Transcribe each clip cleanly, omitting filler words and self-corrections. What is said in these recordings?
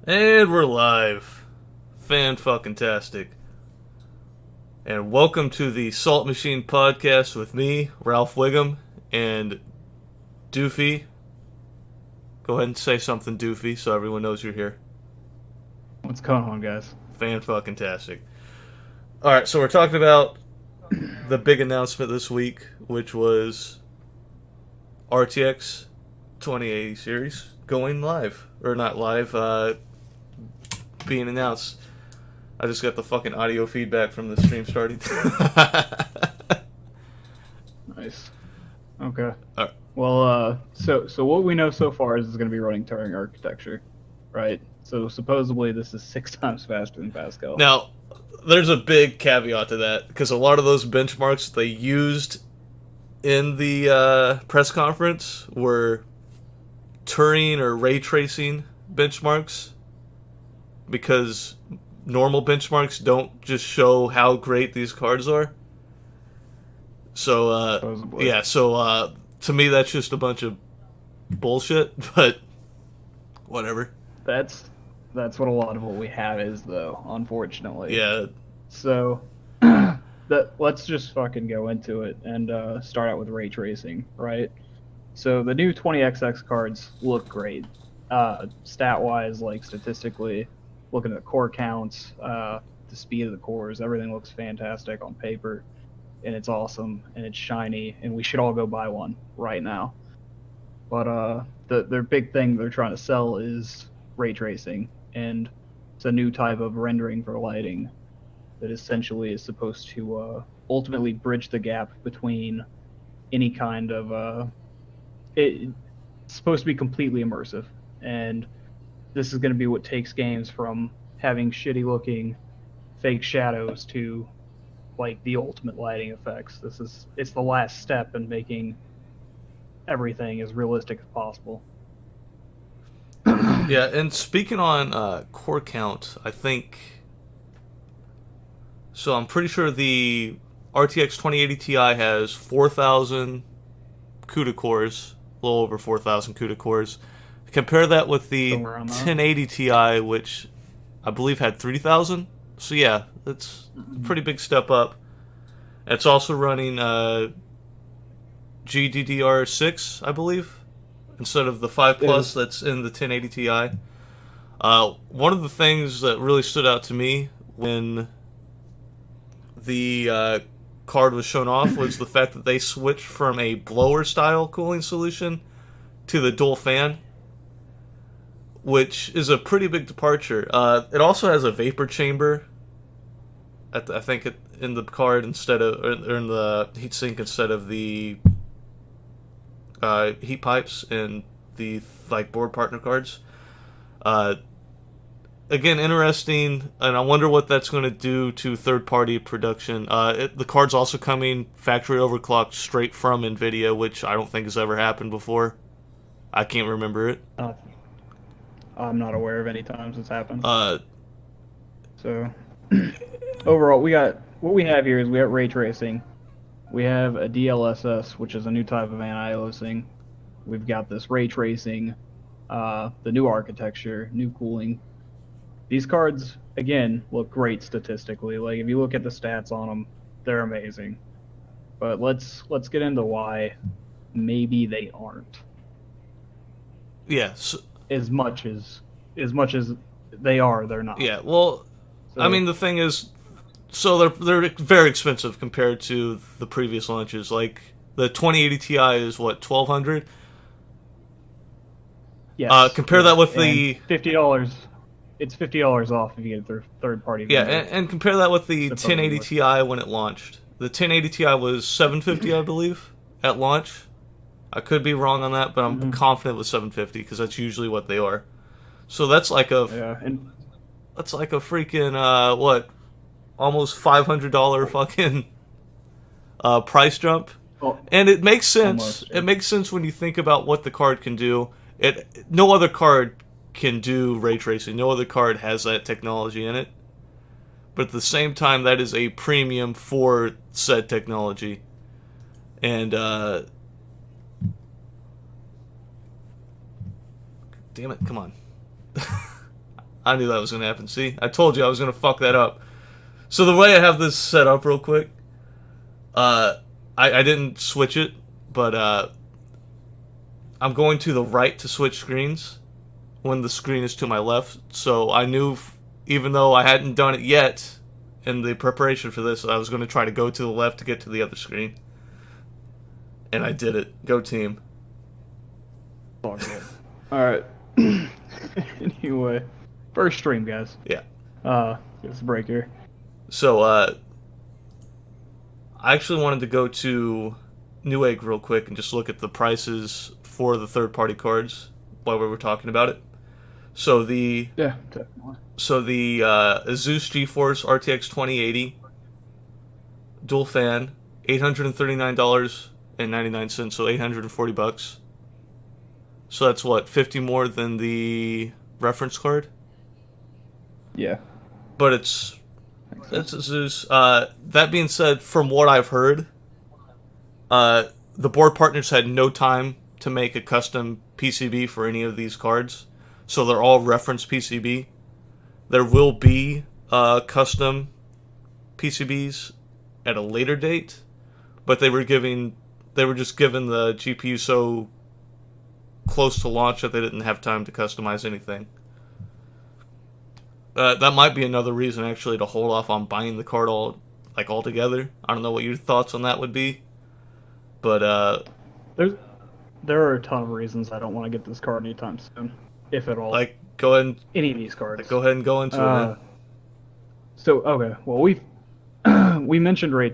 And we're live. Fan-fucking-tastic. And welcome to the Salt Machine Podcast with me, Ralph Wiggum, and Doofy. Go ahead and say something, Doofy, so everyone knows you're here. What's going on, guys? Fan-fucking-tastic. Alright, so we're talking about the big announcement this week, which was RTX 2080 series going live. Or not live, being announced. I just got the fucking audio feedback from the stream starting. Nice. Okay. Alright. Well, so what we know so far is it's going to be running Turing architecture, right? So supposedly this is 6 times faster than Pascal. Now, there's a big caveat to that, because a lot of those benchmarks they used in the press conference were Turing or ray tracing benchmarks, because normal benchmarks don't just show how great these cards are. So, Supposedly. yeah, so to me that's just a bunch of bullshit, but whatever. That's what a lot of what we have is, though, unfortunately. Yeah. So, let's just fucking go into it and start out with ray tracing, right? So the new 20XX cards look great, stat-wise, like statistically. Looking at the core counts, the speed of the cores, everything looks fantastic on paper, and it's awesome, and it's shiny, and we should all go buy one right now. But their big thing they're trying to sell is ray tracing, and it's a new type of rendering for lighting that essentially is supposed to ultimately bridge the gap between any kind of... it's supposed to be completely immersive, and this is going to be what takes games from having shitty looking fake shadows to like the ultimate lighting effects. It's the last step in making everything as realistic as possible. Yeah, and speaking on core count, I think... So I'm pretty sure the RTX 2080 Ti has 4,000 CUDA cores, a little over 4,000 CUDA cores. Compare that with the 1080 Ti, which I believe had 3,000. So yeah, that's a pretty big step up. It's also running GDDR6, I believe, instead of the 5 Plus that's in the 1080 Ti. One of the things that really stood out to me when the card was shown off was the fact that they switched from a blower-style cooling solution to the dual fan, which is a pretty big departure. It also has a vapor chamber, I think, in the card instead of, or in the heatsink instead of the heat pipes in the like board partner cards. Again, interesting, and I wonder what that's going to do to third-party production. The card's also coming factory overclocked straight from NVIDIA, which I don't think has ever happened before. I can't remember it. I'm not aware of any times it's happened. So, overall, what we have here is we have ray tracing. We have a DLSS, which is a new type of anti-aliasing. We've got this ray tracing, the new architecture, new cooling. These cards, again, look great statistically. Like, if you look at the stats on them, they're amazing. But let's get into why maybe they aren't. Yeah. So, as much as they are, they're not. Yeah, well, so, I mean, the thing is, so they're very expensive compared to the previous launches. Like, the 2080 Ti is, what, $1,200? Yes. Compare that with the... $50. It's $50 off if you get their third-party Yeah, vendor. and compare that with the 1080 Ti when it launched. The 1080 Ti was $750, I believe, at launch. I could be wrong on that, but I'm confident with $750 because that's usually what they are. So that's like that's like a freaking what, almost $500 fucking price jump. And it makes sense. Almost, yeah. It makes sense when you think about what the card can do. No other card can do ray tracing. No other card has that technology in it. But at the same time, that is a premium for said technology. And damn it, come on. I knew that was going to happen. See, I told you I was going to fuck that up. So the way I have this set up real quick, I didn't switch it, but I'm going to the right to switch screens when the screen is to my left. So I knew, even though I hadn't done it yet in the preparation for this, I was going to try to go to the left to get to the other screen. And I did it. Go team. Alright. Anyway. First stream, guys. Yeah. It's a break here. So, I actually wanted to go to Newegg real quick and just look at the prices for the third-party cards while we were talking about it. So the definitely. So the Asus GeForce RTX 2080 dual fan, $839.99, so $840. So that's what, 50 more than the reference card? Yeah. But it's Asus. That being said, from what I've heard, the board partners had no time to make a custom PCB for any of these cards, so they're all reference PCB. There will be custom PCBs at a later date, but they were just given the GPU so close to launch that they didn't have time to customize anything. That might be another reason actually to hold off on buying the card altogether. I don't know what your thoughts on that would be, but there are a ton of reasons I don't want to get this card anytime soon, if at all. like go ahead and any of these cards. go ahead and go into it. Man. So okay, well we've mentioned ray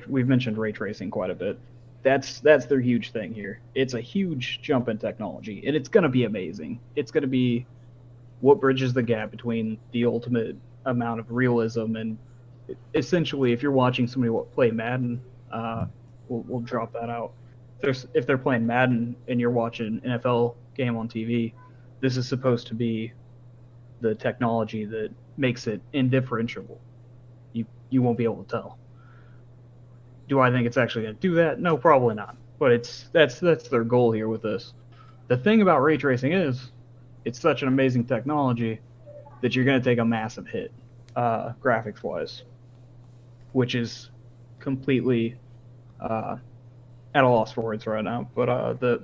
tracing quite a bit. That's their huge thing here. It's a huge jump in technology, and it's gonna be amazing. It's gonna be what bridges the gap between the ultimate amount of realism and essentially, if you're watching somebody play Madden, we'll drop that out. If they're playing Madden and you're watching an NFL game on TV, this is supposed to be the technology that makes it indifferentiable. You won't be able to tell. Do I think it's actually going to do that? No, probably not. But that's their goal here with this. The thing about ray tracing is, it's such an amazing technology that you're going to take a massive hit, graphics-wise, which is completely at a loss for words right now. But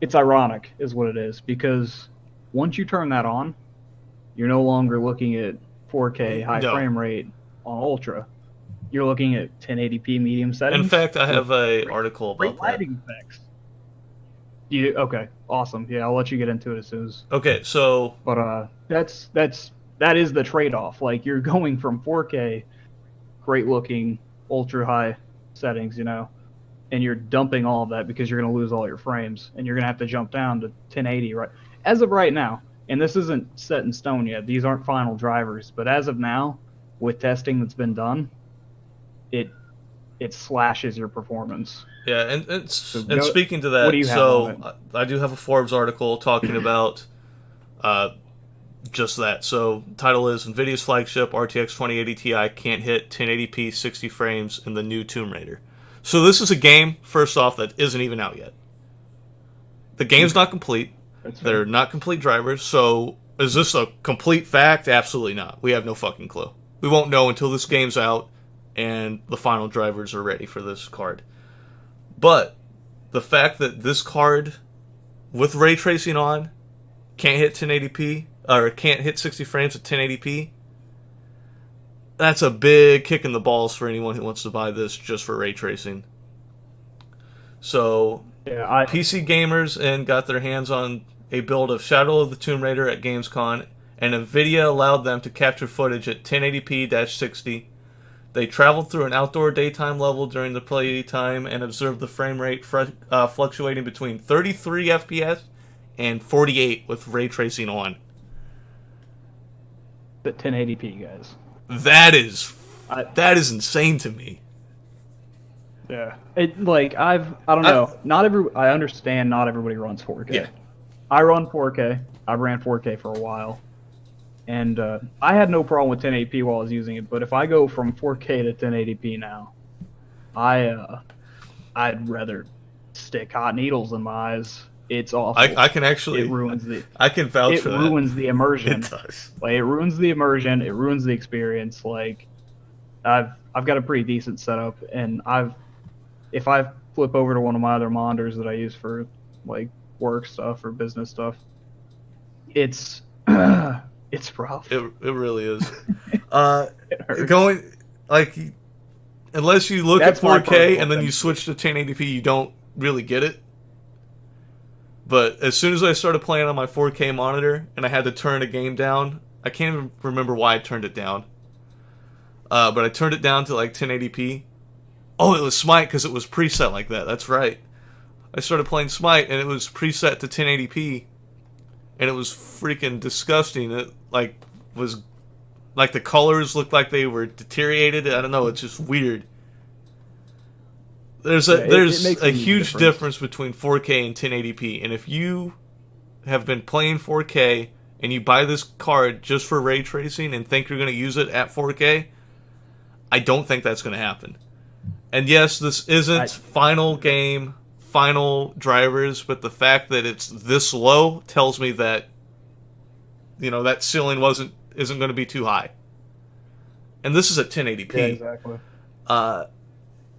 it's ironic, is what it is, because once you turn that on, you're no longer looking at 4K high frame rate on Ultra. You're looking at 1080p medium settings. In fact, I have an article about great lighting effects. Okay, awesome. Yeah, I'll let you get into it as soon as. Okay, so. But that is the trade-off. Like, you're going from 4K, great looking, ultra high settings, and you're dumping all of that because you're going to lose all your frames, and you're going to have to jump down to 1080 right as of right now. And this isn't set in stone yet. These aren't final drivers, but as of now, with testing that's been done, it slashes your performance. Yeah, and speaking to that, I do have a Forbes article talking about just that. So, title is NVIDIA's flagship RTX 2080 Ti can't hit 1080p 60 frames in the new Tomb Raider. So this is a game, first off, that isn't even out yet. The game's not complete. They're not complete drivers. So is this a complete fact? Absolutely not. We have no fucking clue. We won't know until this game's out and the final drivers are ready for this card. But the fact that this card, with ray tracing on, can't hit 1080p, or can't hit 60 frames at 1080p, that's a big kick in the balls for anyone who wants to buy this just for ray tracing. So, yeah, PC gamers got their hands on a build of Shadow of the Tomb Raider at Gamescom, and NVIDIA allowed them to capture footage at 1080p-60. They traveled through an outdoor daytime level during the playtime and observed the frame rate fluctuating between 33 FPS and 48 with ray tracing on. But 1080p, guys. That is insane to me. Yeah, I don't know. I understand not everybody runs 4K. Yeah. I run 4K. I ran 4K for a while, and I had no problem with 1080p while I was using it. But if I go from 4K to 1080p now, I'd rather stick hot needles in my eyes It's awful. I can actually It ruins the I can vouch it for that. ruins the immersion. It does. Like it ruins the immersion. It ruins the experience. Like I've got a pretty decent setup, and if I flip over to one of my other monitors that I use for like work stuff or business stuff, it's it's rough. It really is. It hurts. Going like unless you look That's at my 4K personal and then thing. you switch to 1080p, you don't really get it. But as soon as I started playing on my 4K monitor and I had to turn a game down, I can't even remember why I turned it down. But I turned it down to like 1080p. Oh, it was Smite because it was preset like that. That's right. I started playing Smite and it was preset to 1080p, and it was freaking disgusting. It was like the colors looked like they were deteriorated. I don't know. It's just weird. There's it makes a a huge difference. difference between 4K and 1080p, and if you have been playing 4K and you buy this card just for ray tracing and think you're going to use it at 4K, I don't think that's going to happen. And yes, this isn't final game, final drivers, but the fact that it's this low tells me that that ceiling isn't going to be too high. And this is at 1080p. Yeah, exactly.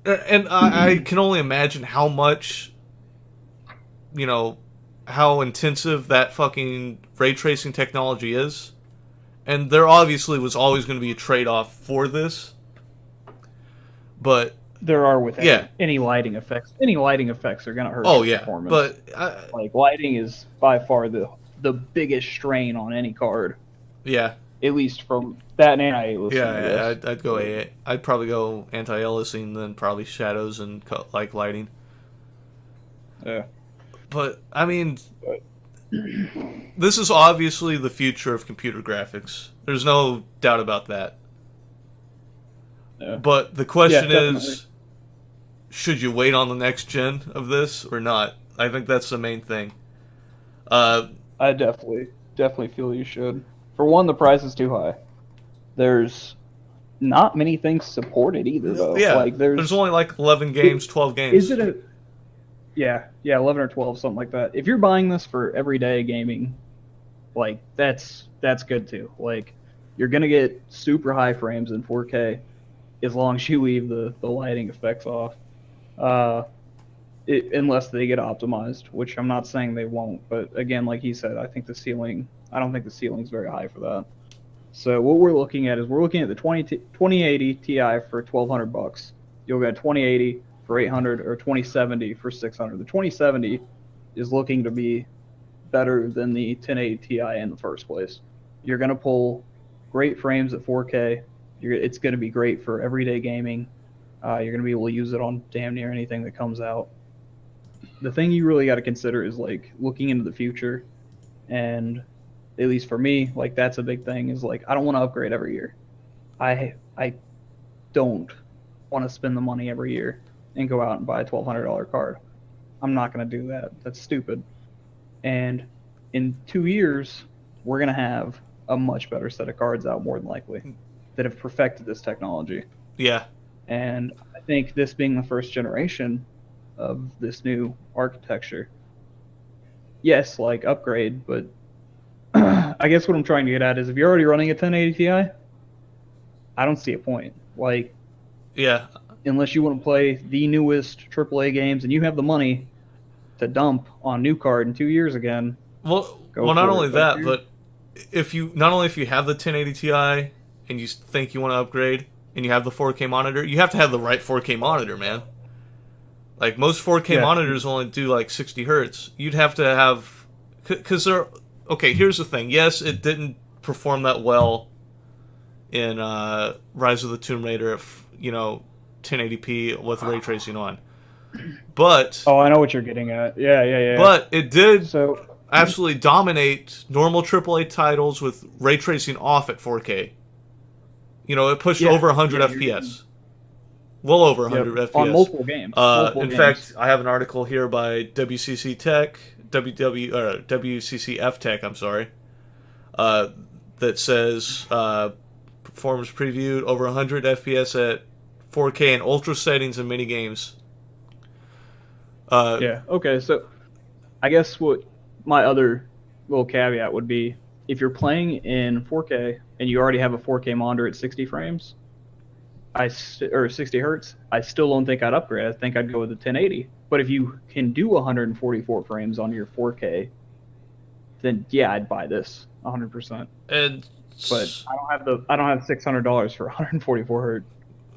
And I can only imagine how much, how intensive that fucking ray tracing technology is. And there obviously was always going to be a trade-off for this. But there are with any lighting effects. Any lighting effects are going to hurt performance. But like lighting is by far the biggest strain on any card. Yeah. At least from that and anti-aliasing. Yeah, I'd go AA. I'd probably go anti-aliasing, then probably shadows and like lighting. Yeah. But I mean, this is obviously the future of computer graphics. There's no doubt about that. Yeah. But the question definitely. is, should you wait on the next gen of this or not? I think that's the main thing. I definitely feel you should. For one, the price is too high. There's not many things supported either, though. Yeah, like there's only like 11 games, 12 games. Is it a... Yeah, 11 or 12, something like that. If you're buying this for everyday gaming, like, that's good, too. Like, you're going to get super high frames in 4K as long as you leave the lighting effects off. Unless they get optimized, which I'm not saying they won't. But, again, like he said, I don't think the ceiling's very high for that. So what we're looking at is the 2080 Ti for $1,200. You'll get a 2080 for $800 or 2070 for $600. The 2070 is looking to be better than the 1080 Ti in the first place. You're going to pull great frames at 4K. It's going to be great for everyday gaming. You're going to be able to use it on damn near anything that comes out. The thing you really got to consider is like looking into the future, and at least for me, like that's a big thing, is like I don't want to upgrade every year. I don't want to spend the money every year and go out and buy a $1,200 card. I'm not going to do that. That's stupid. And in 2 years, we're going to have a much better set of cards out, more than likely, that have perfected this technology. Yeah. And I think this being the first generation of this new architecture, yes, like upgrade, but I guess what I'm trying to get at is if you're already running a 1080 Ti, I don't see a point. Like, yeah, unless you want to play the newest AAA games and you have the money to dump on new card in 2 years again. Well, not only that, but if you have the 1080 Ti and you think you want to upgrade and you have the 4K monitor, you have to have the right 4K monitor, man. Like most 4K monitors only do like 60 hertz. You'd have to have, because they're okay. Here's the thing. Yes, it didn't perform that well in Rise of the Tomb Raider, 1080p with ray tracing on. But I know what you're getting at. Yeah. But it did absolutely dominate normal AAA titles with ray tracing off at 4K. It pushed over 100 FPS. Well over 100 FPS. On multiple games. In fact, I have an article here by WCC Tech, WCCF Tech, I'm sorry, that says performance previewed over 100 FPS at 4K and ultra settings in many games. Okay, so I guess what my other little caveat would be, if you're playing in 4K and you already have a 4K monitor at 60 frames, or 60 hertz, I still don't think I'd upgrade. I think I'd go with the 1080. But if you can do 144 frames on your 4K, then yeah, I'd buy this 100%. And But I don't have $600 for 144 hertz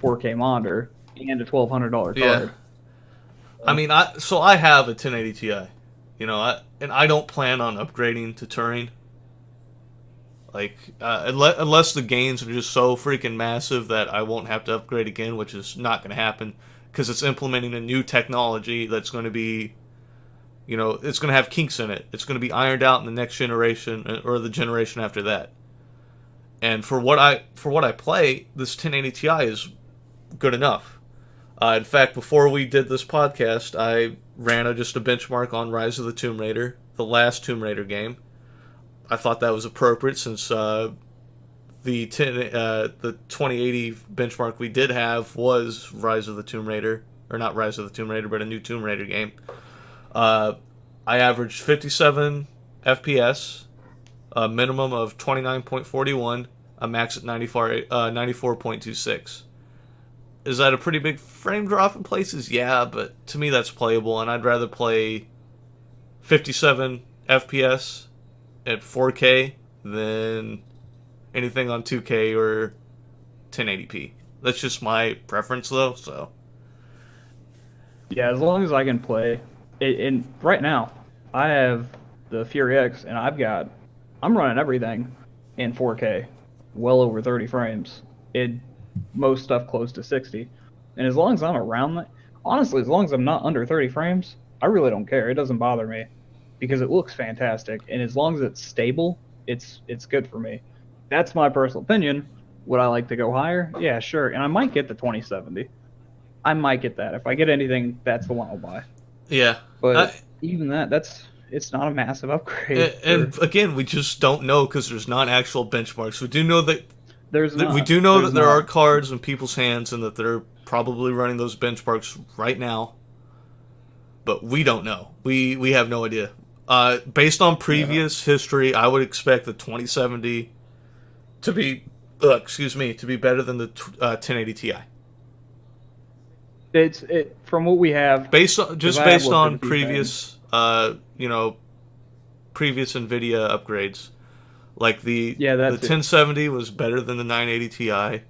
4K monitor and a $1,200 card. yeah, I mean, I have a 1080 Ti, and I don't plan on upgrading to Turing. Like, unless the gains are just so freaking massive that I won't have to upgrade again, which is not going to happen, because it's implementing a new technology that's going to be, it's going to have kinks in it. It's going to be ironed out in the next generation or the generation after that. And for what I play, this 1080 Ti is good enough. In fact, before we did this podcast, I ran just a benchmark on Rise of the Tomb Raider, the last Tomb Raider game. I thought that was appropriate since the 2080 benchmark we did have was Rise of the Tomb Raider, or not Rise of the Tomb Raider, but a new Tomb Raider game. I averaged 57 FPS, a minimum of 29.41, a max at 94.26. Is that a pretty big frame drop in places? Yeah, but to me that's playable, and I'd rather play 57 FPS at 4K than anything on 2K or 1080p. That's just my preference, though. So yeah, as long as I can play. And right now, I have the Fury X, and I'm running everything in 4K, well over 30 frames. Most stuff close to 60. And as long as I'm around that, honestly, as long as I'm not under 30 frames, I really don't care. It doesn't bother me because it looks fantastic. And as long as it's stable, it's good for me. That's my personal opinion. Would I like to go higher? Yeah, sure. And I might get the 2070. I might get that. If I get anything, that's the one I'll buy. yeah, But even it's not a massive upgrade. and again, we just don't know because there's not actual benchmarks. We do know that we do know that there are cards in people's hands and that they're probably running those benchmarks right now. But we don't know. We have no idea. Based on previous history, I would expect the 2070 to be better than the 1080 Ti. It's from what we have Based on previous previous Nvidia upgrades. Like the 1070 was better than the 980 Ti.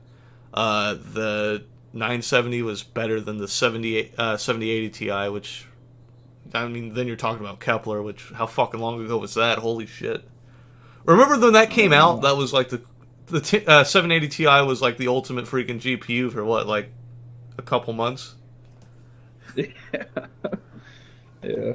The 970 was better than the 7080 Ti, which, I mean, then you're talking about Kepler, which, how fucking long ago was that? Holy shit. Remember when that came out? That was like the 780 Ti was like the ultimate freaking GPU for what, like a couple months? Yeah.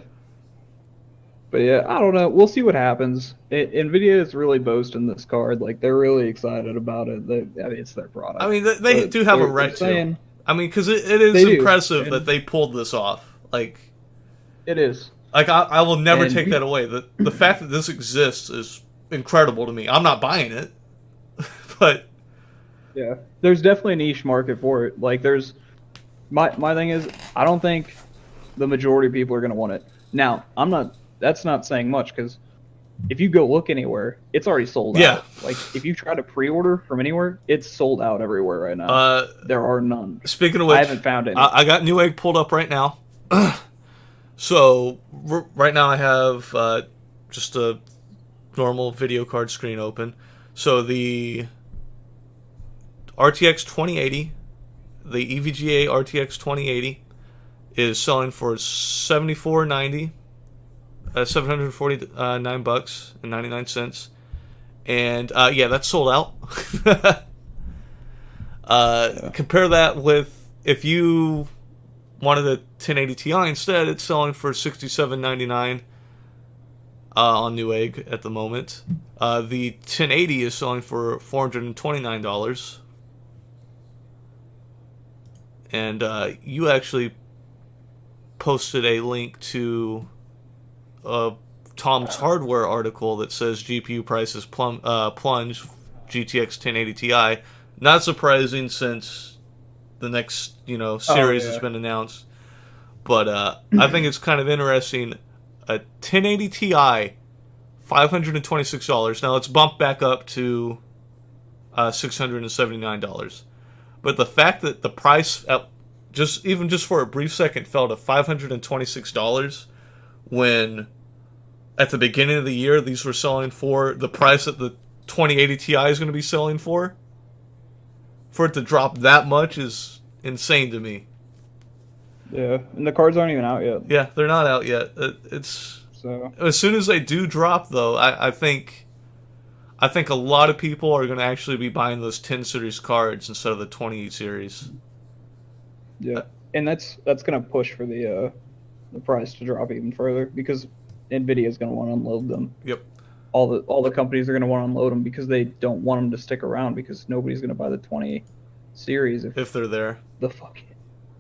But yeah, I don't know. We'll see what happens. Nvidia is really boasting this card. Like, they're really excited about it. It's their product. I mean, they do have a right to. I mean, because it is impressive that they pulled this off. Like, it is. Like, I will never take that away. The fact that this exists is incredible to me. I'm not buying it, but yeah, there's definitely a niche market for it. Like, my thing is, I don't think the majority of people are going to want it. Now, that's not saying much, because if you go look anywhere, it's already sold out. Like, if you try to pre-order from anywhere, it's sold out everywhere right now. There are none. Speaking of which, I haven't found any. I got Newegg pulled up right now. So right now I have just a normal video card screen open. So the RTX 2080, the EVGA RTX 2080, is selling for $74.90. $749.99, and yeah, that's sold out. Compare that with if you wanted a 1080 Ti instead, it's selling for $67.99 on Newegg at the moment. The 1080 is selling for $429, and you actually posted a link to Tom's Hardware article that says GPU prices plunge, GTX 1080 Ti. Not surprising since the next series has been announced. But I think it's kind of interesting. a 1080 Ti, $526. Now it's bumped back up to $679. But the fact that the price just for a brief second fell to $526 when at the beginning of the year these were selling for the price that the 2080 Ti is going to be selling for it to drop that much is insane to me. Yeah, and the cards aren't even out yet. Yeah, they're not out yet. It's so as soon as they do drop, though, I think a lot of people are going to actually be buying those 10 series cards instead of the 20 series. Yeah, and that's going to push for the price to drop even further because Nvidia is going to want to unload them. Yep. All the companies are going to want to unload them because they don't want them to stick around because nobody's going to buy the 20 series if they're there. The fuck.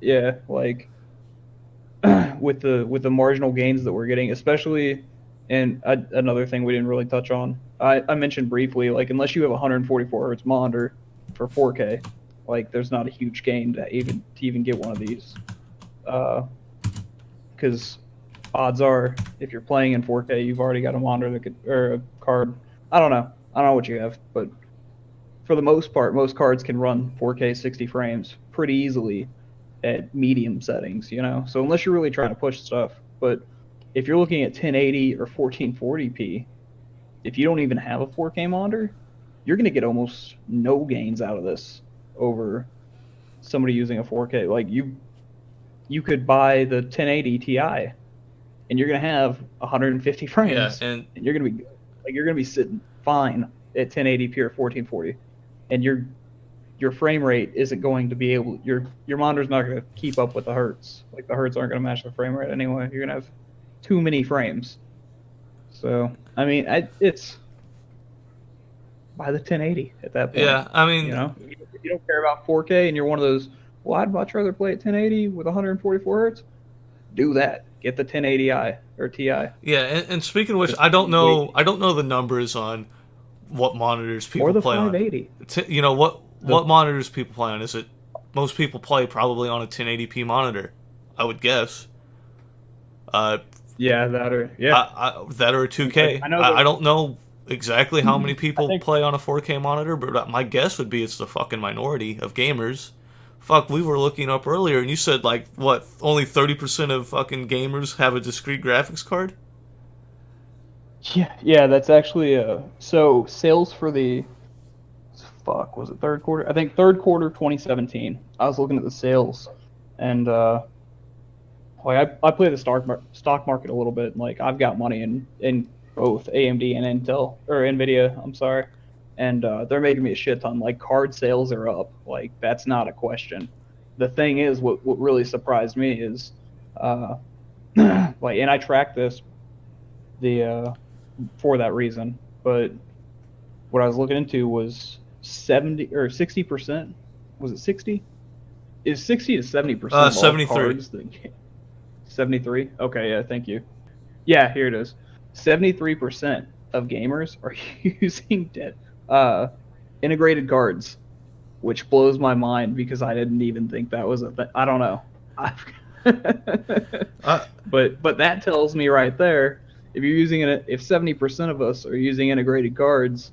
Yeah, like with the marginal gains that we're getting, especially, and another thing we didn't really touch on. I mentioned briefly, like unless you have a 144 hertz monitor for 4K, like there's not a huge gain to even get one of these, because odds are if you're playing in 4K, you've already got a monitor that could, or a card. I don't know what you have, but for the most part, most cards can run 4K 60 frames pretty easily at medium settings, you know. So unless you're really trying to push stuff, but if you're looking at 1080 or 1440p, if you don't even have a 4K monitor, you're going to get almost no gains out of this over somebody using a 4K. Like you could buy the 1080 Ti and you're going to have 150 frames. Yeah, and you're going to be sitting fine at 1080p or 1440. And your frame rate isn't going to be able, your monitor's not going to keep up with the hertz. Like the hertz aren't going to match the frame rate anyway. You're going to have too many frames. So, I mean, it's buy the 1080 at that point. Yeah, I mean, you know, if you don't care about 4K and you're one of those, well, I'd much rather play at 1080 with 144 hertz. Do that. Get the 1080i or Ti. Yeah, and speaking of which, I don't know the numbers on what monitors people or the play 580. On. You know what monitors people play on? Is it most people play probably on a 1080p monitor? I would guess. Yeah, that or that or a 2K. I don't know exactly how many people play on a 4K monitor, but my guess would be it's the fucking minority of gamers. Fuck, we were looking up earlier, and you said like what? Only 30% of fucking gamers have a discrete graphics card. Yeah, that's actually so sales for the was it third quarter? I think third quarter 2017. I was looking at the sales, and like I play the stock market a little bit. Like I've got money in both AMD and Intel or Nvidia. I'm sorry, and they're making me a shit ton. Like card sales are up. Like that's not a question. The thing is, what really surprised me is, like, and I track this for that reason. But what I was looking into was 70 or 60%. Was it 60? Is 60 to 70% of all 73. cards that 73? Okay, yeah, thank you. Yeah, here it is. 73% of gamers are using integrated cards, which blows my mind because I didn't even think that was a thing. I don't know. But that tells me right there, if you're using it, if 70% of us are using integrated cards,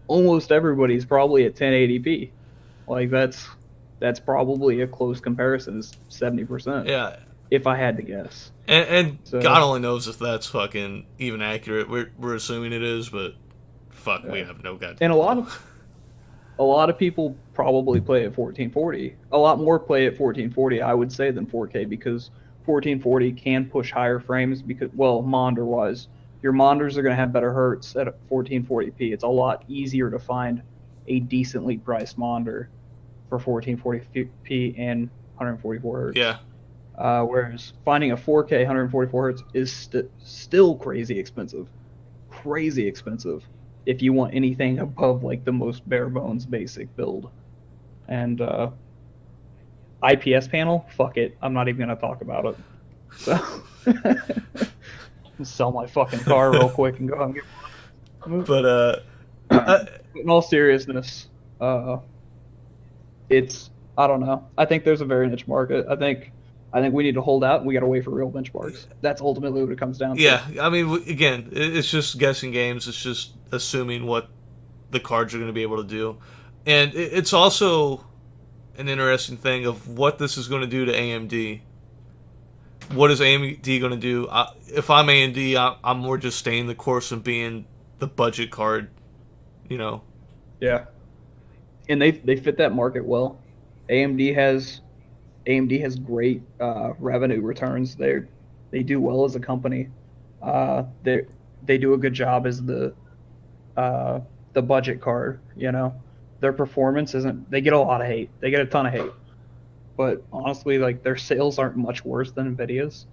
almost everybody's probably at 1080p. Like that's probably a close comparison, is 70%. Yeah. If I had to guess. And so, God only knows if that's fucking even accurate. We're assuming it is, but fuck, we have no goddamn. And a lot of people probably play at 1440. A lot more play at 1440, I would say, than 4K, because 1440 can push higher frames because, well, monitor wise, your monitors are going to have better hertz at 1440p. It's a lot easier to find a decently priced monitor for 1440p and 144 hertz. Yeah. Whereas finding a 4K 144 hertz is still crazy expensive. Crazy expensive if you want anything above like the most bare bones basic build. And IPS panel, fuck it. I'm not even going to talk about it. So sell my fucking car real quick and go out and get one. But in all seriousness, it's, I don't know. I think there's a very niche market. I think I think we need to hold out and we got to wait for real benchmarks. That's ultimately what it comes down to. Yeah, I mean, again, it's just guessing games. It's just assuming what the cards are going to be able to do. And it's also an interesting thing of what this is going to do to AMD. What is AMD going to do? If I'm AMD, I'm more just staying the course and being the budget card, you know. Yeah. And they fit that market well. AMD has great revenue returns. They do well as a company. They do a good job as the budget card. You know, their performance isn't. They get a lot of hate. They get a ton of hate. But honestly, like their sales aren't much worse than Nvidia's.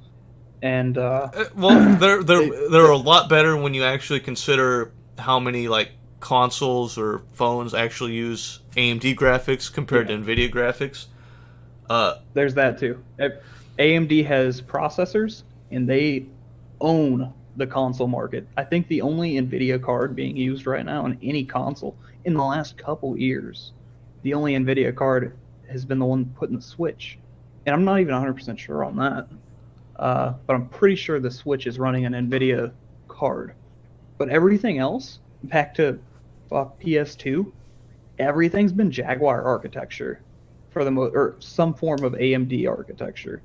And well, they're a lot better when you actually consider how many like consoles or phones actually use AMD graphics compared to Nvidia graphics. There's that too. AMD has processors, and they own the console market. I think the only Nvidia card being used right now in any console in the last couple years, the only Nvidia card has been the one put in the Switch. And I'm not even 100% sure on that. But I'm pretty sure the Switch is running an Nvidia card. But everything else, back to PS2, everything's been Jaguar architecture for the or some form of AMD architecture.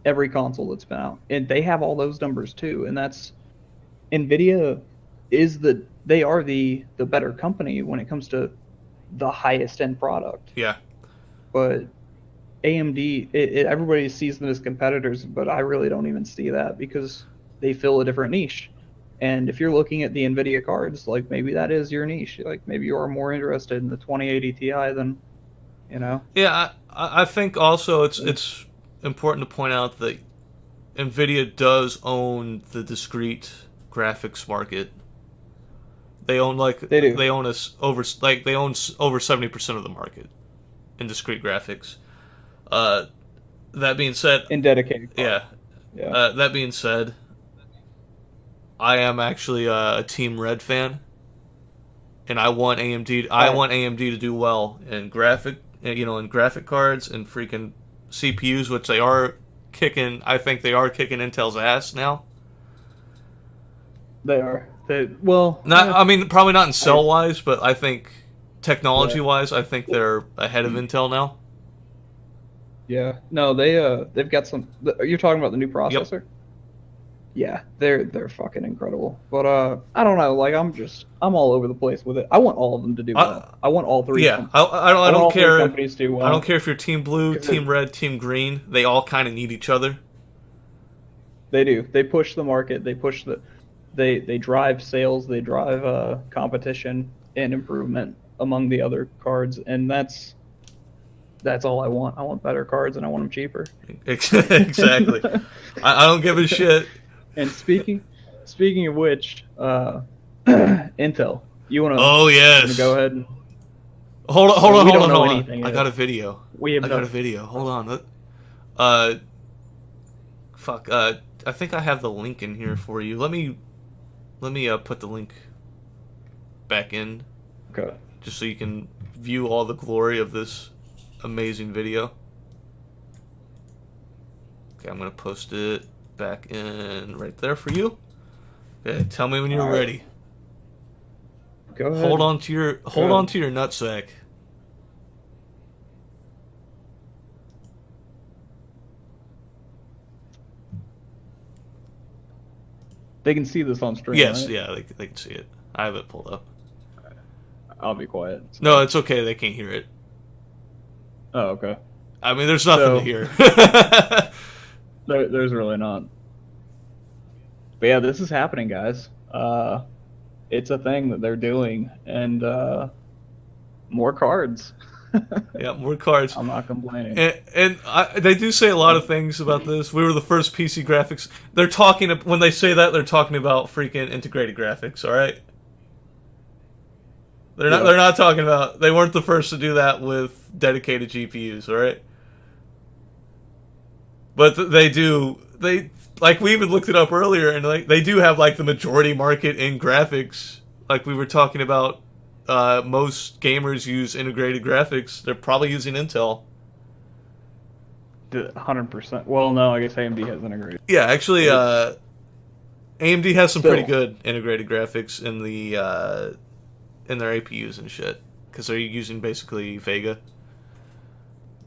Every console that's been out, and they have all those numbers too. And that's Nvidia they are the better company when it comes to the highest end product. Yeah. But AMD, everybody sees them as competitors, but I really don't even see that because they fill a different niche. And if you're looking at the Nvidia cards, like maybe that is your niche. Like maybe you are more interested in the 2080 Ti than, you know. Yeah, I think also it's important to point out that Nvidia does own the discrete graphics market. They own they own over 70% of the market in discrete graphics. That being said, in dedicated cards. Yeah. That being said, I am actually a Team Red fan, and I want AMD. I want AMD to do well in graphic cards and freaking CPUs, which they are kicking. I think they are kicking Intel's ass now. They are. I mean, probably not in cell wise, but I think technology wise, I think they're ahead of Intel now. Yeah. No, they've got some. You're talking about the new processor? Yep. Yeah, they're fucking incredible. But I don't know. Like I'm all over the place with it. I want all of them to do well. I want all three. Yeah, I don't care. Companies do well. I don't care if you're Team Blue, Team Red, Team Green. They all kind of need each other. They do. They push the market. They push They drive sales. They drive competition and improvement among the other cards, and that's all I want. I want better cards, and I want them cheaper. Exactly. I don't give a shit. And speaking of which, Intel, you want to? Oh yes. Go ahead. And, hold on. I got a video. I got a video. Hold on. Fuck. I think I have the link in here for you. Let me put the link back in. Okay. Just so you can view all the glory of this amazing video. Okay, I'm gonna post it back in right there for you. Okay, tell me when you're ready. Go ahead. Hold on to your nutsack. They can see this on stream. Yes, right? yeah, they can see it. I have it pulled up. I'll be quiet. No, it's okay. They can't hear it. Oh, okay. I mean, there's nothing to hear. There's really not. But yeah, this is happening, guys. It's a thing that they're doing, and more cards. Yeah, more cards. I'm not complaining. And they do say a lot of things about this. We were the first PC graphics. They're talking when they say that, they're talking about freaking integrated graphics. All right. They're not talking about. They weren't the first to do that with dedicated GPUs. All right. But they do. They like we even looked it up earlier, and like they do have like the majority market in graphics. Like we were talking about. Most gamers use integrated graphics. They're probably using Intel. 100%. Well, no, I guess AMD has integrated. Yeah, actually, AMD has some pretty Still. good integrated graphics in their APUs and shit, because they're using basically Vega.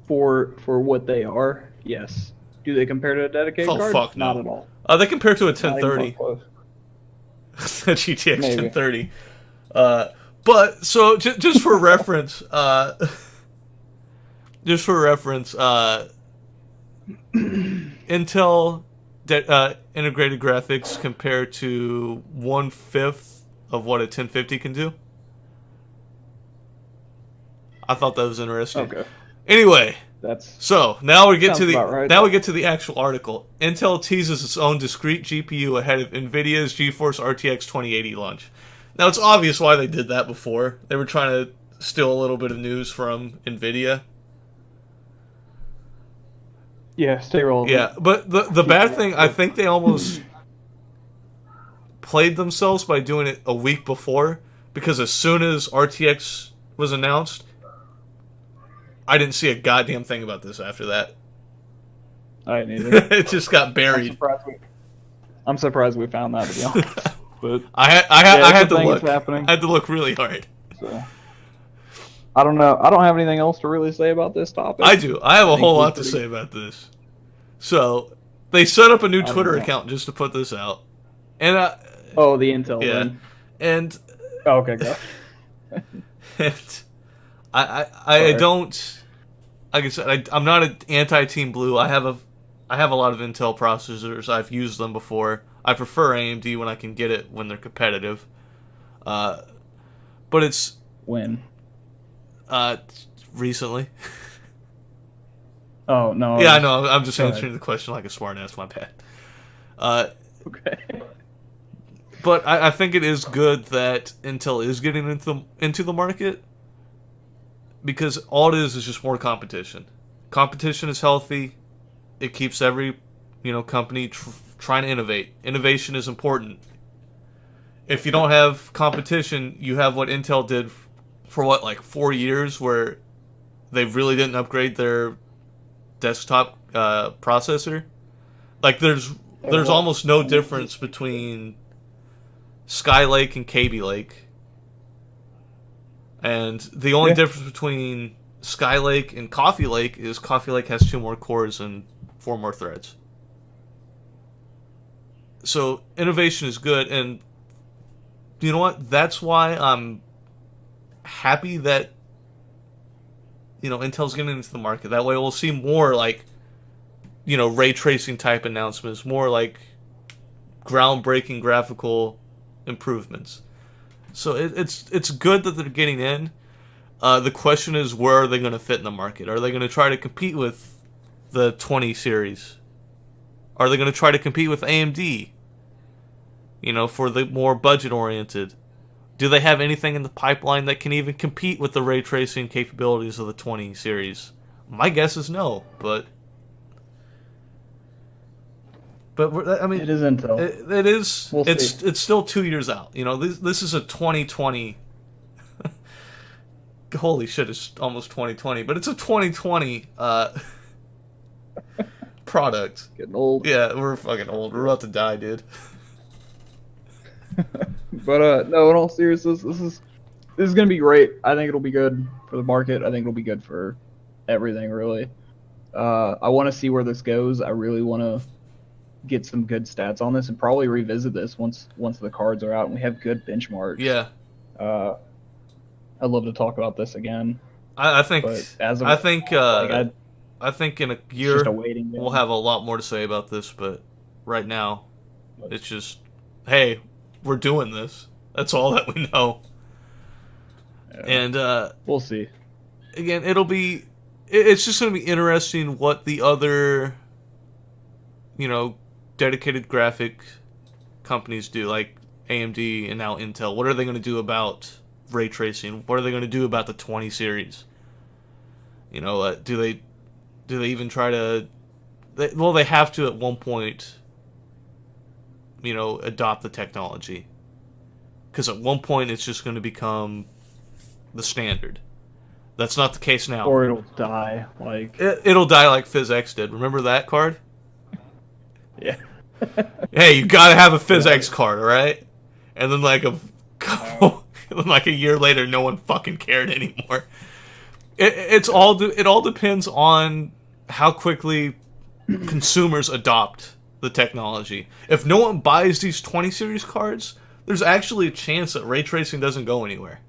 For what they are, yes. Do they compare to a dedicated Oh card? fuck Not no. at all. They compare to a Not even 1030, close. a GTX Maybe. 1030. But so just for reference, Intel integrated graphics compared to 1/5 of what a 1050 can do. I thought that was interesting. Okay. Anyway, That's so now we get Sounds to the about right. now we get to the actual article. Intel teases its own discrete GPU ahead of Nvidia's GeForce RTX 2080 launch. Now it's obvious why they did that before. They were trying to steal a little bit of news from Nvidia. yeah, stay relevant. Yeah, but the bad thing, I think they almost played themselves by doing it a week before, because as soon as RTX was announced, I didn't see a goddamn thing about this after that. I didn't either. It just got buried. I'm surprised we found that, to be honest. But I it's had a to thing look. that's happening. I had to look really hard. So I don't know. I don't have anything else to really say about this topic. I do. I have a think whole we're lot to pretty- say about this. So they set up a new don't Twitter know. account just to put this out, and Oh, the Intel yeah, one. and Oh, okay, go. and I Sorry. don't. Like I said, I'm not an anti-Team Blue. I have a lot of Intel processors. I've used them before. I prefer AMD when I can get it when they're competitive. But it's When? recently. Oh no. Yeah, I know. I'm just Go answering ahead. the question like a smartass. My bad. Okay. But I think it is good that Intel is getting into the market, because all it is just more competition. Competition is healthy. It keeps every company trying to innovate. Innovation is important. If you don't have competition, you have what Intel did for 4 years, where they really didn't upgrade their desktop processor. Like there's almost no difference between Skylake and Kaby Lake. And the only difference between Skylake and Coffee Lake is Coffee Lake has 2 more cores and 4 more threads. So innovation is good, and you know what? That's why I'm happy that Intel's getting into the market. That way we'll see more ray tracing type announcements, more groundbreaking graphical improvements. So it's good that they're getting in. The question is, where are they going to fit in the market? Are they going to try to compete with the 20 series? Are they going to try to compete with AMD? For the more budget-oriented. Do they have anything in the pipeline that can even compete with the ray tracing capabilities of the 20 series? My guess is no, but I mean, It is Intel. it is. We'll it's still 2 years out. This is a 2020. Holy shit! It's almost 2020, but it's a 2020 product. Getting old. Yeah, we're fucking old. We're about to die, dude. But no, in all seriousness, this is gonna be great. I think it'll be good for the market. I think it'll be good for everything, really. I want to see where this goes. I really want to get some good stats on this and probably revisit this once the cards are out and we have good benchmarks. Yeah. I'd love to talk about this again. I think But as of, I think I think in a it's year just a waiting game. we'll have a lot more to say about this, but right now it's just, hey, we're doing this. That's all that we know. Yeah. And We'll see. again, it's just going to be interesting what the other dedicated graphic companies do, like AMD and now Intel. What are they going to do about ray tracing? What are they going to do about the 20 series? Do they even try to? They have to at one point. Adopt the technology, because at one point it's just going to become the standard. That's not the case now. Or it'll die. Like It'll die like PhysX did. Remember that card? yeah. Hey, you gotta have a PhysX card, all right? And then like a couple, like a year later, no one fucking cared anymore. It all depends on how quickly consumers adopt the technology. If no one buys these 20 series cards, there's actually a chance that ray tracing doesn't go anywhere.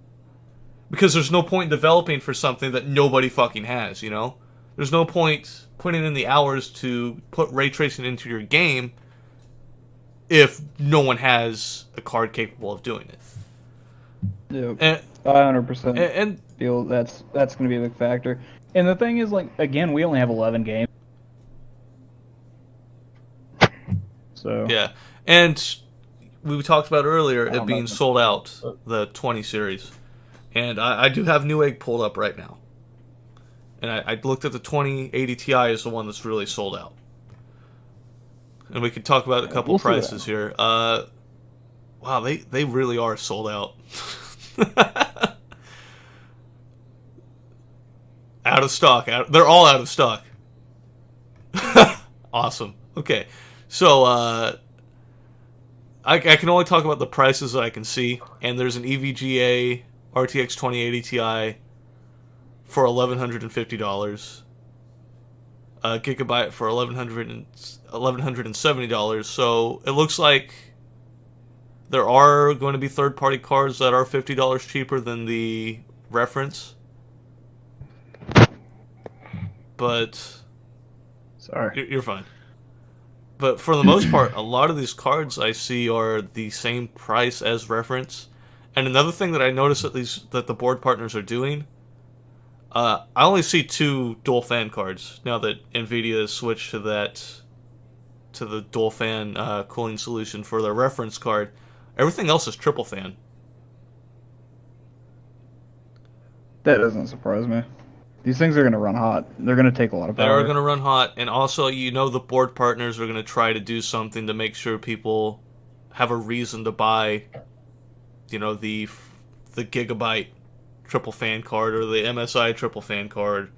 Because there's no point developing for something that nobody fucking has, you know? There's no point putting in the hours to put ray tracing into your game if no one has a card capable of doing it. Yeah, I 100% feel that's going to be a big factor. And the thing is, like, again, we only have 11 games. So yeah, and we talked about earlier it being sold out, the 20 series. And I do have Newegg pulled up right now. And I looked at the 2080 Ti as the one that's really sold out. And we could talk about a couple prices here. Wow, they really are sold out. Out of stock. They're all out of stock. Awesome. Okay. So, I can only talk about the prices that I can see. And there's an EVGA RTX 2080 Ti for $1,150. A gigabyte for $1,170. So it looks like there are going to be third-party cards that are $50 cheaper than the reference. But sorry, you're fine. But for the most part, a lot of these cards I see are the same price as reference. And another thing that I noticed that the board partners are doing, I only see 2 dual fan cards now that Nvidia has switched to the dual fan cooling solution for their reference card. Everything else is triple fan. That doesn't surprise me. These things are going to run hot. They're going to take a lot of power. They are going to run hot, and also, the board partners are going to try to do something to make sure people have a reason to buy, the Gigabyte triple fan card, or the MSI triple fan card,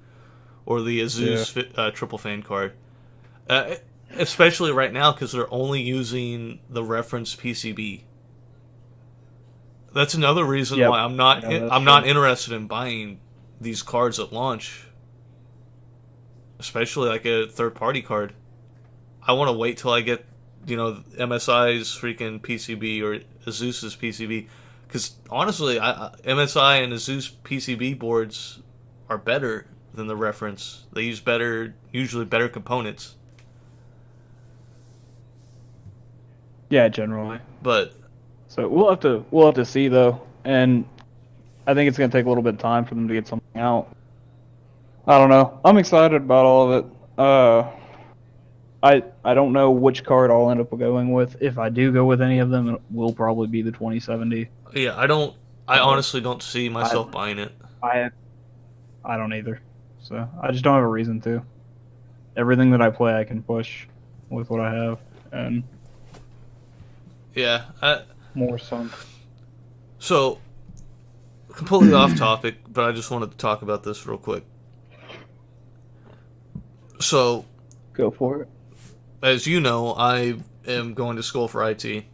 or the Asus triple fan card. Especially right now, because they're only using the reference PCB. That's another reason why I'm not interested in buying these cards at launch, especially like a third-party card. I want to wait till I get, MSI's freaking PCB or Asus's PCB, because honestly, MSI and Asus PCB boards are better than the reference. They use usually better components. Yeah, generally. But so we'll have to see though, and I think it's going to take a little bit of time for them to get something out. I don't know. I'm excited about all of it. I don't know which card I'll end up going with. If I do go with any of them, it will probably be the 2070. Yeah, I honestly don't see myself buying it. I don't either. So I just don't have a reason to. Everything that I play, I can push with what I have, and yeah, more some. So, completely off topic, but I just wanted to talk about this real quick. So, go for it. As you know, I am going to school for IT.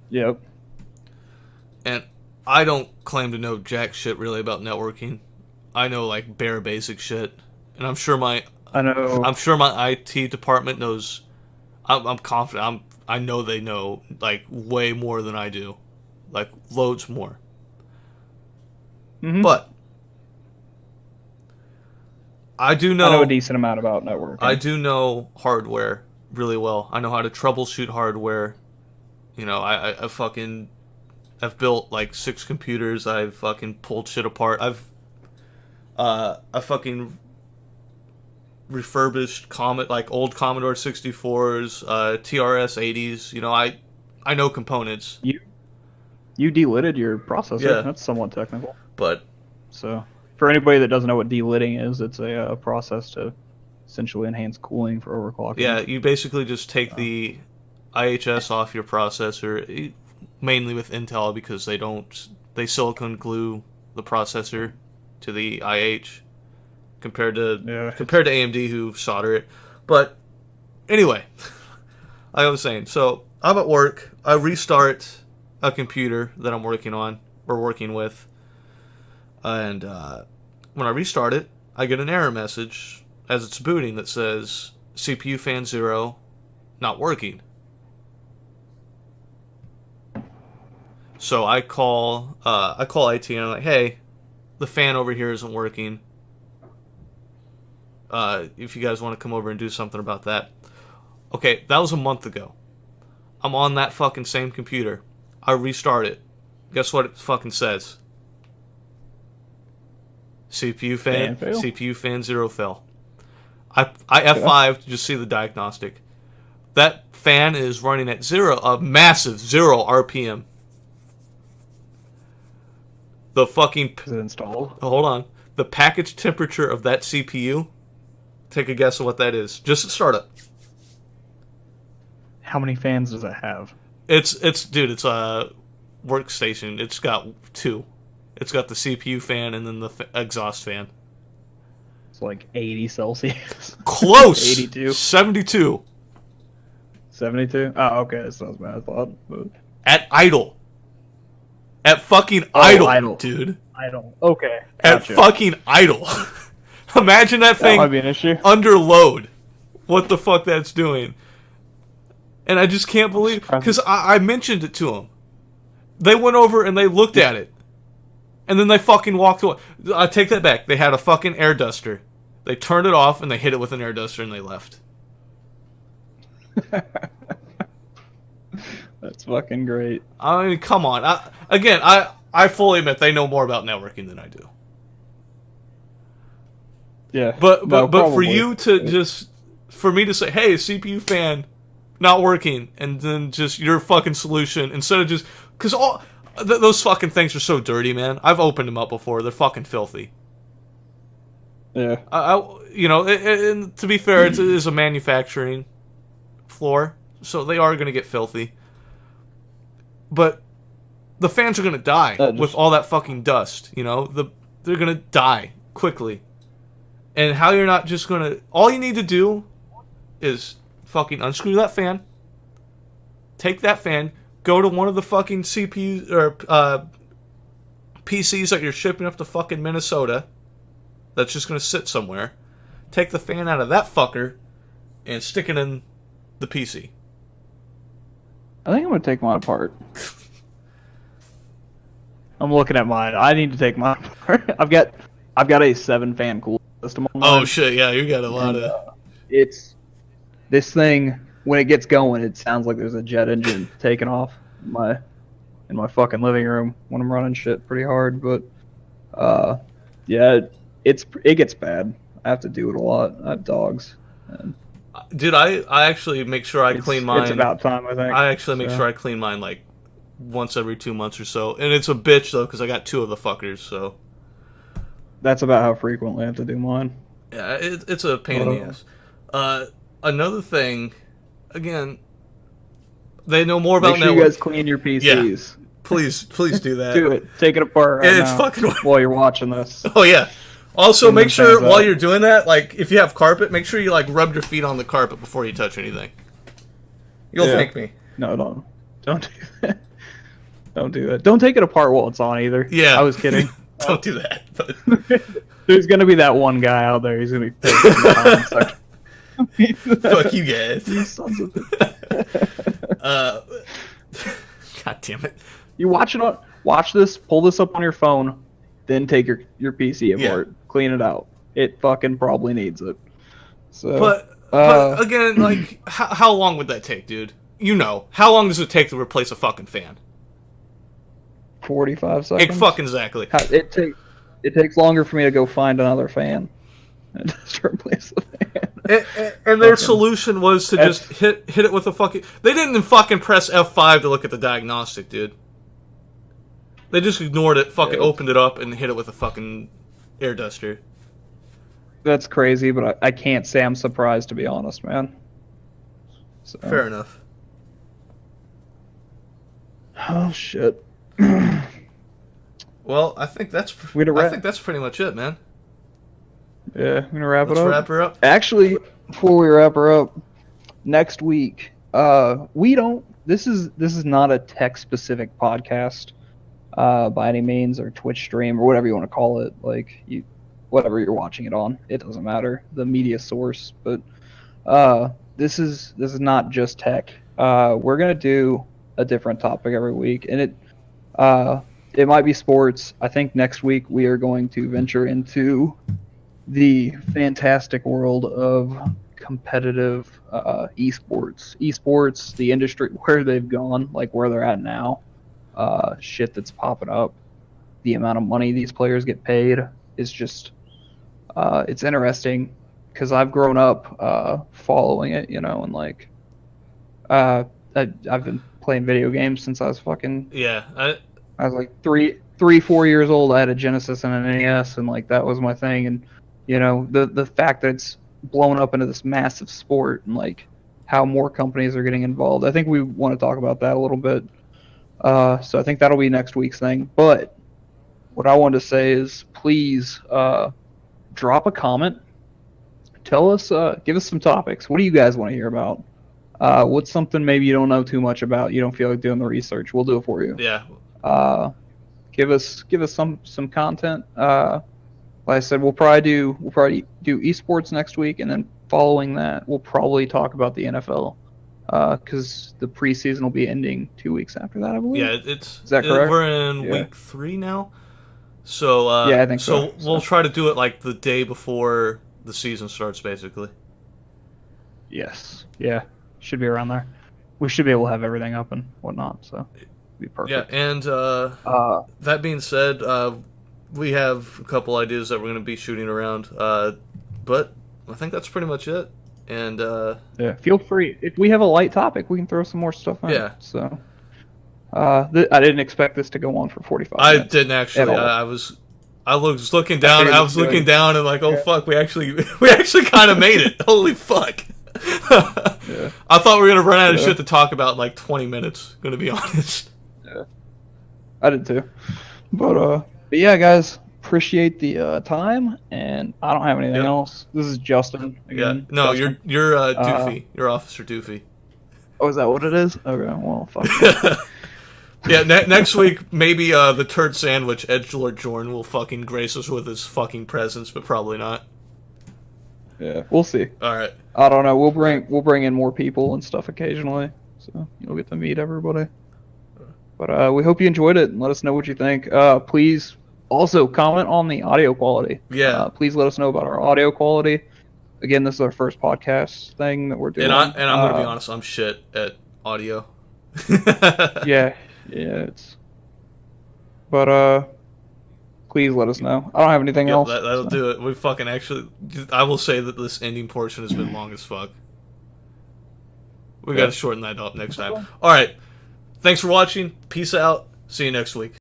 Yep. And I don't claim to know jack shit really about networking. I know like bare basic shit, and I'm sure my IT department knows. I'm confident. I know they know like way more than I do, like loads more. Mm-hmm. But I know a decent amount about networking. I do know hardware really well. I know how to troubleshoot hardware. I've built like 6 computers. I've fucking pulled shit apart. I fucking refurbished old Commodore 64s, TRS 80s. I know components. You delitted your processor. Yeah. That's somewhat technical. But so for anybody that doesn't know what delitting is, it's a process to essentially enhance cooling for overclocking. Yeah, you basically just take the IHS off your processor, mainly with Intel because they silicon glue the processor to the IH compared to Yeah. AMD who solder it. But anyway, like I was saying, so I'm at work. I restart a computer that I'm working on or working with, and when I restart it, I get an error message as it's booting that says CPU fan 0 not working. So I call IT and I'm like, hey, the fan over here isn't working. If you guys want to come over and do something about that. Okay, that was a month ago. I'm on that fucking same computer. I restart it. Guess what it fucking says? CPU fan fail. CPU fan 0 fell. I F5 to just see the diagnostic. That fan is running at a massive 0 RPM. The fucking... Is it installed? Hold on. The package temperature of that CPU, take a guess of what that is. Just at startup. How many fans does it have? It's a workstation. It's got 2. It's got the CPU fan and then the exhaust fan. It's like 80 Celsius. Close! 82. 72. 72? Oh, okay. That sounds bad. I thought. But... At idle. At fucking idle, dude. Idle. Okay. Gotcha. At fucking idle. Imagine that thing might be an issue. Under load. What the fuck that's doing. And I just can't believe... Because I mentioned it to them. They went over and they looked at it. And then they fucking walked away. I take that back. They had a fucking air duster. They turned it off and they hit it with an air duster and they left. That's fucking great. I mean, come on. I fully admit they know more about networking than I do. Yeah. But for you to just... For me to say, hey, CPU fan not working, and then just your fucking solution, instead of just... Because those fucking things are so dirty, man. I've opened them up before. They're fucking filthy. Yeah. And to be fair, it is a manufacturing floor, so they are going to get filthy. But the fans are going to die with all that fucking dust, you know? They're going to die quickly. And how you're not just going to... All you need to do is fucking unscrew that fan, take that fan, go to one of the fucking CPUs or PCs that you're shipping up to fucking Minnesota that's just going to sit somewhere, take the fan out of that fucker, and stick it in the PC. I think I'm going to take mine apart. I'm looking at mine. I need to take mine apart. I've got a 7-fan cooling system on mine. Oh shit, yeah, you got a lot of... It's... This thing, when it gets going, it sounds like there's a jet engine taking off in my fucking living room when I'm running shit pretty hard. But yeah, it gets bad. I have to do it a lot. I have dogs. And dude, I actually make sure I clean mine. It's about time, I think. I actually make sure I clean mine like once every 2 months or so, and it's a bitch though because I got 2 of the fuckers. So that's about how frequently I have to do mine. Yeah, it's a pain in the ass. Another thing, again, they know more about Make sure you guys clean your PCs. Yeah. Please do that. Do it. Take it apart right it's now fucking... while you're watching this. Oh, yeah. Also, make sure while you're doing that, like, if you have carpet, make sure you, like, rub your feet on the carpet before you touch anything. You'll thank me. No, don't do that. Don't do that. Don't take it apart while it's on either. Yeah. I was kidding. Don't do that. But... There's going to be that one guy out there. He's going to be taking the time and such. Fuck you guys. You sons of God damn it. You watch this, pull this up on your phone, then take your PC apart, clean it out. It fucking probably needs it. So, but again, like, how long would that take, dude? You know, how long does it take to replace a fucking fan? 45 seconds. Fucking exactly. It takes longer for me to go find another fan and just replace the fan. And their solution was to just hit it with a fucking... They didn't even fucking press F5 to look at the diagnostic, dude. They just ignored it, fucking opened it up, and hit it with a fucking air duster. That's crazy, but I can't say I'm surprised, to be honest, man. So. Fair enough. Oh, shit. Well, I think that's pretty much it, man. Yeah, I'm gonna wrap Let's it up. wrap her up. Actually, before we wrap her up, next week, we don't. This is not a tech specific podcast, by any means, or Twitch stream or whatever you want to call it. Like whatever you're watching it on, it doesn't matter. The media source, but this is not just tech. We're gonna do a different topic every week, and it might be sports. I think next week we are going to venture into the fantastic world of competitive esports, the industry, where they've gone, like where they're at now, shit that's popping up, the amount of money these players get paid is just it's interesting because I've grown up following it, and like I've been playing video games since I was fucking I was like 4 years old. I had a Genesis and an NES, and like that was my thing. And the fact that it's blown up into this massive sport, and like how more companies are getting involved. I think we want to talk about that a little bit. So I think that'll be next week's thing. But what I wanted to say is, please drop a comment. Tell us, give us some topics. What do you guys want to hear about? What's something maybe you don't know too much about? You don't feel like doing the research. We'll do it for you. Yeah. Give us some content. Like I said, we'll probably do esports next week, and then following that, we'll probably talk about the NFL, because the preseason will be ending 2 weeks after that, I believe. Yeah, is that correct? We're in week 3 now, so yeah, I think so. So we'll try to do it like the day before the season starts, basically. Yes. Yeah. Should be around there. We should be able to have everything up and whatnot, so it'd be perfect. Yeah, and that being said, we have a couple ideas that we're going to be shooting around, but I think that's pretty much it. And yeah, feel free. If we have a light topic, we can throw some more stuff in. Yeah. So I didn't expect this to go on for 45 minutes. I didn't actually. I was looking down. I was looking down and like, oh fuck, we actually kind of made it. Holy fuck. Yeah. I thought we were gonna run out of shit to talk about in like 20 minutes. Gonna be honest. Yeah, I did too. But yeah, guys, appreciate the time, and I don't have anything else. This is Justin again. Yeah, no, Justin. you're Doofy. You're Officer Doofy. Oh, is that what it is? Okay, well, fuck. Yeah, next week maybe the turd sandwich edgelord Jordan will fucking grace us with his fucking presence, but probably not. Yeah, we'll see. All right. I don't know. We'll bring in more people and stuff occasionally, so you'll get to meet everybody. But we hope you enjoyed it, and let us know what you think. Please also comment on the audio quality. Yeah. Please let us know about our audio quality. Again, this is our first podcast thing that we're doing. And I'm gonna be honest, I'm shit at audio. Yeah, it's. But please let us know. I don't have anything else. That'll do it. We fucking actually. I will say that this ending portion has been long as fuck. We gotta shorten that up next time. All right. Thanks for watching. Peace out. See you next week.